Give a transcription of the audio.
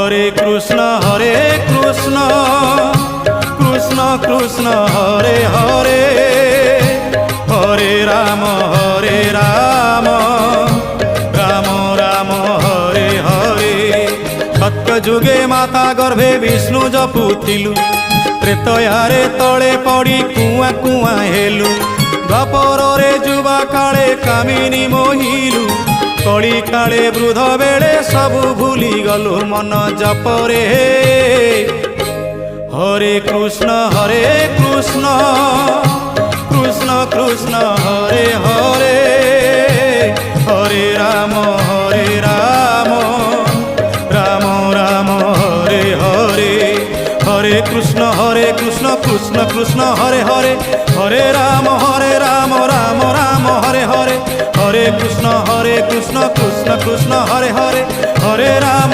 হরে কৃষ্ণ কৃষ্ণ কৃষ্ণ হরে হরে, হরে রাম রাম রাম হরে হরে। সত্য যুগে মাতা গর্ভে বিষ্ণু জপুଥିଲୁ, ତ୍ରେତୟାରେ ତଳେ ପଡ଼ି କୁଆଁ କୁଆଁ ହେଲୁ। ଦ୍ୱାପରରେ ଯୁବା କାଳେ କାମିନୀ ମୋହିଲୁ, କଳି କାଳେ ବୃଦ୍ଧ ବେଳେ ସବୁ ଭୁଲିଗଲୁ ମନ ଜପରେ। হরে কৃষ্ণ কৃষ্ণ কৃষ্ণ হরে হরে, হরে রাম রাম রাম হরে হরে। হরে কৃষ্ণ কৃষ্ণ কৃষ্ণ হরে হরে, হরে রাম রাম রাম হরে হরে। হরে কৃষ্ণ কৃষ্ণ কৃষ্ণ হরে হরে, হরে রাম